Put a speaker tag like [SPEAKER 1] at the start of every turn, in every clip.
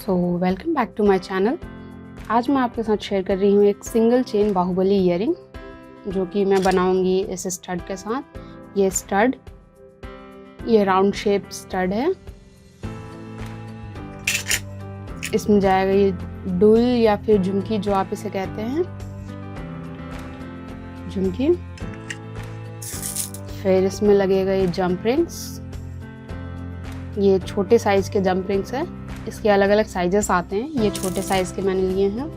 [SPEAKER 1] So welcome back to my channel. आज मैं आपके साथ शेयर कर रही हूँ एक सिंगल चेन बाहुबली ईयरिंग जो कि मैं बनाऊंगी इस स्टड के साथ। ये राउंड शेप स्टड है। इसमें जाएगा ये डुल या फिर झुमकी जो आप इसे कहते हैं, झुमकी। फिर इसमें लगेगा ये जंप रिंग्स। ये छोटे साइज के जंप रिंग्स है। इसके अलग अलग साइजेस आते हैं। ये छोटे साइज के मैंने लिए हैं।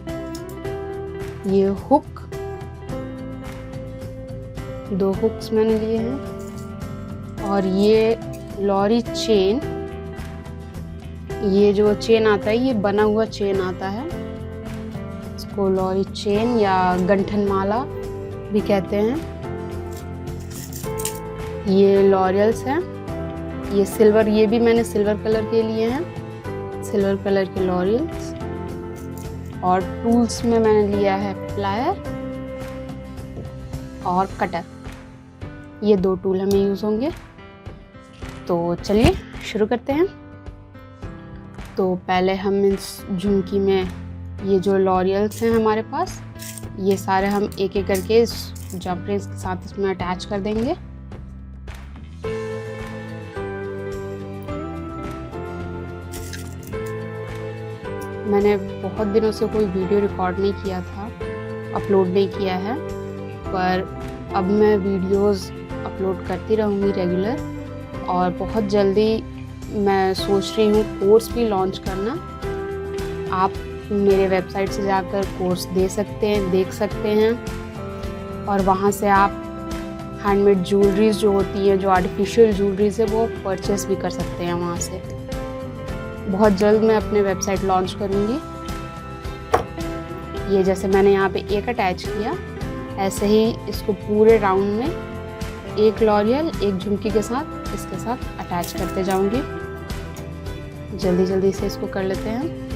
[SPEAKER 1] ये हुक, 2 हुक्स मैंने लिए हैं। और ये लॉरी चेन, ये जो चेन आता है ये बना हुआ चेन आता है। इसको लॉरी चेन या गंठन माला भी कहते हैं। ये लॉरियल्स हैं। ये सिल्वर, ये भी मैंने सिल्वर कलर के लिए हैं, सिल्वर कलर के लॉरियल्स। और टूल्स में मैंने लिया है प्लायर और कटर। ये 2 टूल हमें यूज़ होंगे। तो चलिए शुरू करते हैं। तो पहले हम इस झुमकी में ये जो लॉरियल्स हैं हमारे पास, ये सारे हम एक एक करके इस जंप रिंग्स के साथ इसमें अटैच कर देंगे। मैंने बहुत दिनों से कोई वीडियो रिकॉर्ड नहीं किया था, अपलोड नहीं किया है, पर अब मैं वीडियोस अपलोड करती रहूँगी रेगुलर। और बहुत जल्दी मैं सोच रही हूँ कोर्स भी लॉन्च करना। आप मेरे वेबसाइट से जाकर कोर्स देख सकते हैं। और वहाँ से आप हैंडमेड ज्वेलरीज जो होती है, जो आर्टिफिशियल ज्वेलरीज है, वो परचेस भी कर सकते हैं वहाँ से। बहुत जल्द मैं अपने वेबसाइट लॉन्च करूँगी। ये जैसे मैंने यहाँ पे एक अटैच किया, ऐसे ही इसको पूरे राउंड में एक लॉरियल एक झुमकी के साथ इसके साथ अटैच करते जाऊँगी। जल्दी जल्दी से इसको कर लेते हैं।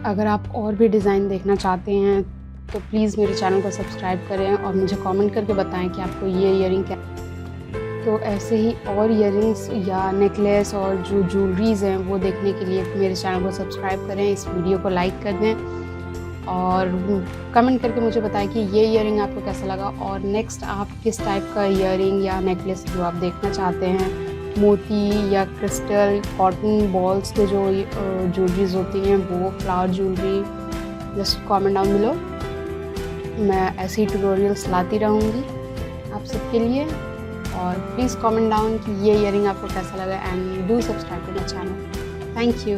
[SPEAKER 1] अगर आप और भी डिज़ाइन देखना चाहते हैं तो प्लीज़ मेरे चैनल को सब्सक्राइब करें और मुझे कमेंट करके बताएं कि आपको ये ईयरिंग क्या। तो ऐसे ही और ईयरिंग्स या नेकलेस और जो ज्वेलरीज़ हैं वो देखने के लिए मेरे चैनल को सब्सक्राइब करें, इस वीडियो को लाइक कर दें और कमेंट करके मुझे बताएं कि ये ईयरिंग आपको कैसा लगा और नेक्स्ट आप किस टाइप का ईयरिंग या नेकलेस जो आप देखना चाहते हैं, मोती या क्रिस्टल, कॉटन बॉल्स के जो ज्वेलरीज होती हैं वो, flower jewellery, just comment down below. मैं ऐसे ही ट्यूटोरियल्स लाती रहूँगी आप सबके लिए और प्लीज़ कमेंट डाउन कि ये ईयरिंग आपको कैसा लगा and do subscribe to my channel. Thank you.